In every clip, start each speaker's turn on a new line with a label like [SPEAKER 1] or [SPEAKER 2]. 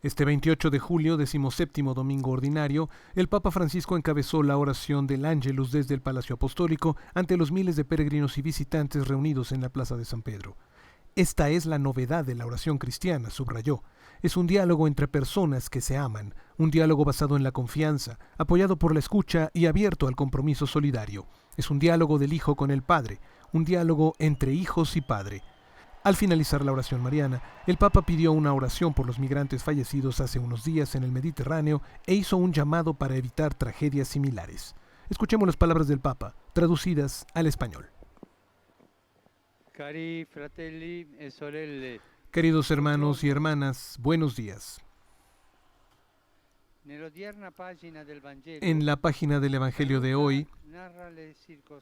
[SPEAKER 1] Este 28 de julio, 17º domingo ordinario, el Papa Francisco encabezó la oración del Ángelus desde el Palacio Apostólico ante los miles de peregrinos y visitantes reunidos en la Plaza de San Pedro. Esta es la novedad de la oración cristiana, subrayó. Es un diálogo entre personas que se aman, un diálogo basado en la confianza, apoyado por la escucha y abierto al compromiso solidario. Es un diálogo del Hijo con el Padre, un diálogo entre hijos y Padre. Al finalizar la oración mariana, el Papa pidió una oración por los migrantes fallecidos hace unos días en el Mediterráneo e hizo un llamado para evitar tragedias similares. Escuchemos las palabras del Papa, traducidas al español.
[SPEAKER 2] Cari fratelli e sorelle,
[SPEAKER 1] Queridos hermanos y hermanas, buenos días. En la página del Evangelio de hoy,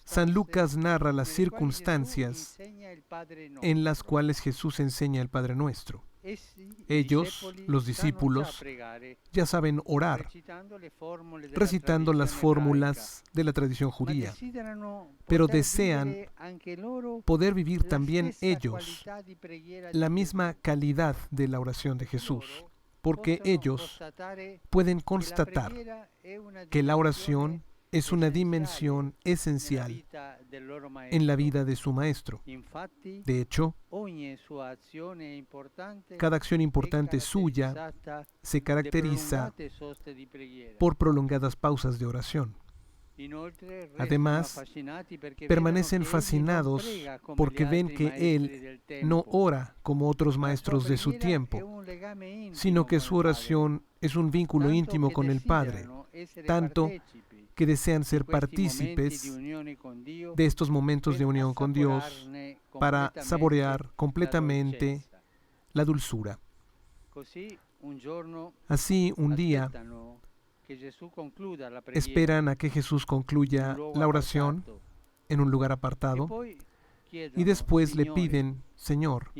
[SPEAKER 1] San Lucas narra las circunstancias en las cuales Jesús enseña el Padre Nuestro. Ellos, los discípulos, ya saben orar, recitando las fórmulas de la tradición judía, pero desean poder vivir también ellos la misma calidad de la oración de Jesús, porque ellos pueden constatar que la oración es una dimensión esencial en la vida de su Maestro. De hecho, cada acción importante suya se caracteriza por prolongadas pausas de oración. Además, permanecen fascinados porque ven que Él no ora como otros maestros de su tiempo, sino que su oración es un vínculo íntimo con el Padre, tanto que desean ser partícipes de estos momentos de unión con Dios para saborear completamente la dulzura. Así, un día, esperan a que Jesús concluya la oración en un lugar apartado y después le piden: Señor,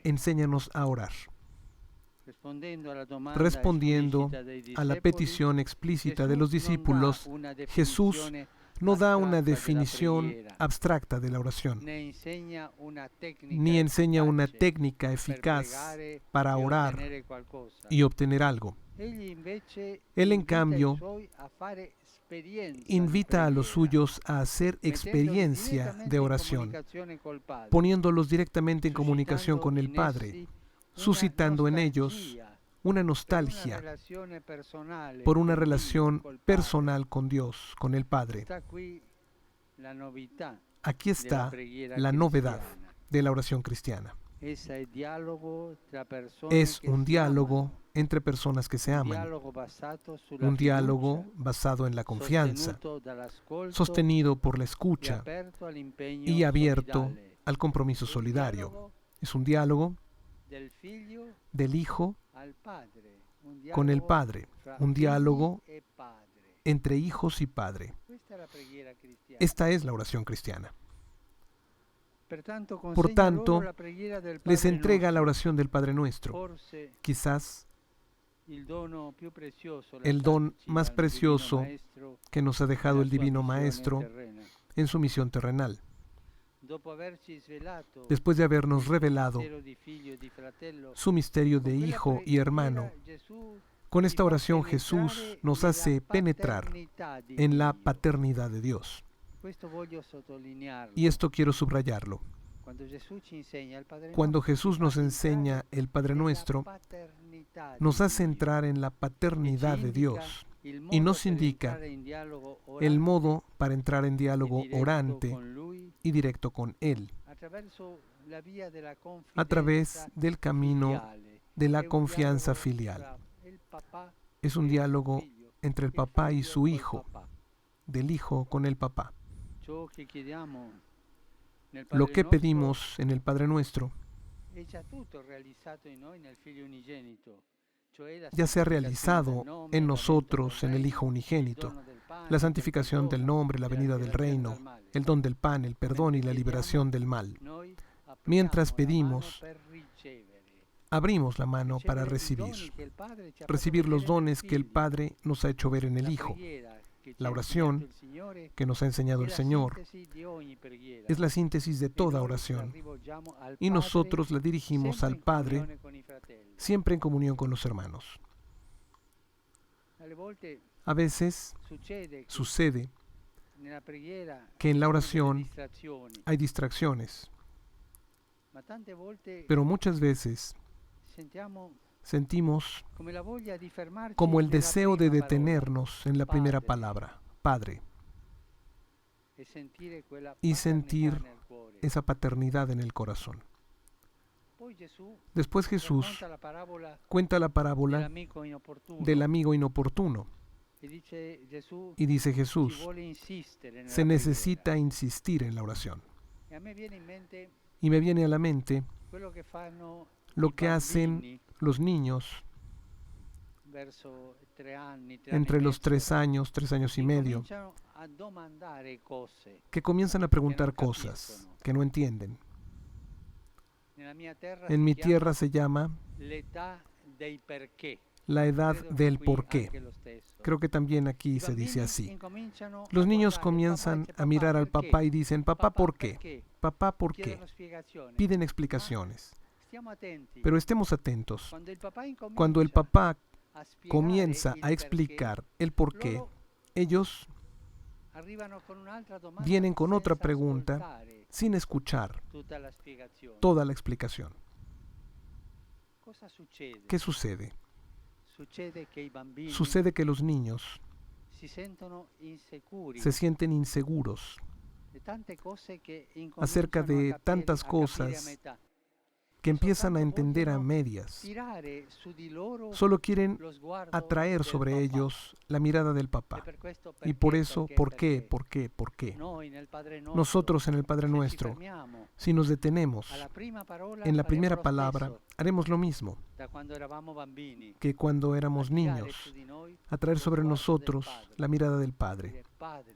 [SPEAKER 1] enséñanos a orar. Respondiendo a la petición explícita de los discípulos, Jesús no da una definición abstracta de la oración, ni enseña una técnica eficaz para orar y obtener algo. Él, en cambio, invita a los suyos a hacer experiencia de oración, poniéndolos directamente en comunicación con el Padre, suscitando en ellos una nostalgia por una relación personal con Dios, con el Padre. Aquí está la novedad de la oración cristiana. Es un diálogo entre personas que se aman, un diálogo basado en la confianza, sostenido por la escucha y abierto al compromiso solidario. Es un diálogo del Hijo con el Padre, un diálogo entre hijos y Padre. Esta es la oración cristiana. Por tanto, les entrega la oración del Padre Nuestro, quizás el don más precioso que nos ha dejado el Divino Maestro en su misión terrenal. Después de habernos revelado su misterio de hijo y hermano, con esta oración Jesús nos hace penetrar en la paternidad de Dios. Y esto quiero subrayarlo. Cuando Jesús nos enseña el Padre Nuestro, nos hace entrar en la paternidad de Dios y nos indica el modo para entrar en diálogo orante y directo con Él, a través del camino de la confianza filial. Es un diálogo entre el papá y su hijo, del hijo con el papá. Lo que pedimos en el Padre Nuestro ya se ha realizado en nosotros, en el Hijo unigénito. La santificación del nombre, la venida del reino, el don del pan, el perdón y la liberación del mal. Mientras pedimos, abrimos la mano para recibir los dones que el Padre nos ha hecho ver en el Hijo. La oración que nos ha enseñado el Señor es la síntesis de toda oración y nosotros la dirigimos al Padre siempre en comunión con los hermanos. A veces sucede que en la oración hay distracciones, pero muchas veces sentimos como el deseo de detenernos en la primera palabra, Padre, y sentir esa paternidad en el corazón. Después Jesús cuenta la parábola del amigo inoportuno. Y dice Jesús, se necesita insistir en la oración. Y me viene a la mente lo que hacen los niños entre los 3 años, 3 años y medio, que comienzan a preguntar cosas que no entienden. En mi tierra se llama la edad del por qué. Creo que también aquí se dice así. Los niños comienzan a mirar al papá y dicen, papá, ¿por qué? Papá, ¿por qué? Piden explicaciones. Pero estemos atentos. Cuando el papá comienza a explicar el por qué, ellos vienen con otra pregunta sin escuchar toda la explicación. ¿Qué sucede? Sucede que los niños se sienten inseguros acerca de tantas cosas que empiezan a entender a medias. Solo quieren atraer sobre ellos la mirada del papá. Y por eso, ¿por qué? ¿Por qué? ¿Por qué? Nosotros en el Padre Nuestro, si nos detenemos en la primera palabra, haremos lo mismo que cuando éramos niños, atraer sobre nosotros la mirada del Padre,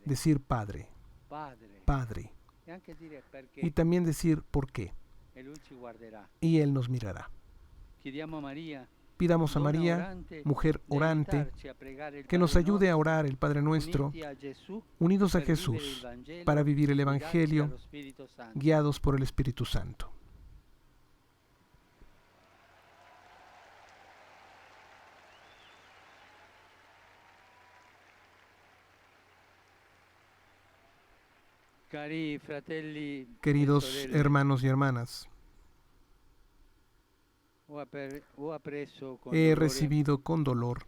[SPEAKER 1] decir Padre, Padre, y también decir ¿por qué? Y Él nos mirará. Pidamos a María, mujer orante, que nos ayude a orar el Padre Nuestro, unidos a Jesús, para vivir el Evangelio, guiados por el Espíritu Santo. Queridos hermanos y hermanas, he recibido con dolor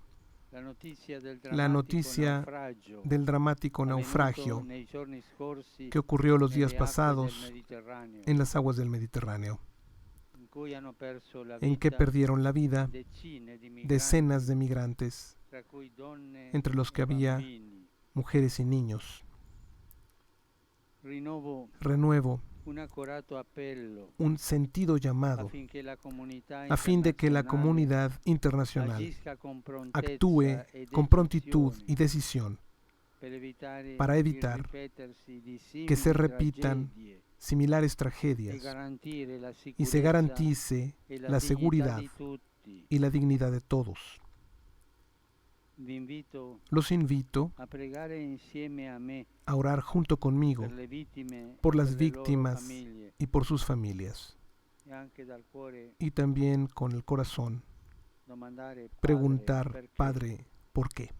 [SPEAKER 1] la noticia del dramático naufragio que ocurrió los días pasados en las aguas del Mediterráneo, en que perdieron la vida decenas de migrantes, entre los que había mujeres y niños. Renuevo un sentido llamado a fin de que la comunidad internacional actúe con prontitud y decisión para evitar que se repitan similares tragedias y se garantice la seguridad y la dignidad de todos. Los invito a orar junto conmigo por las víctimas y por sus familias, y también con el corazón preguntar, Padre, ¿por qué?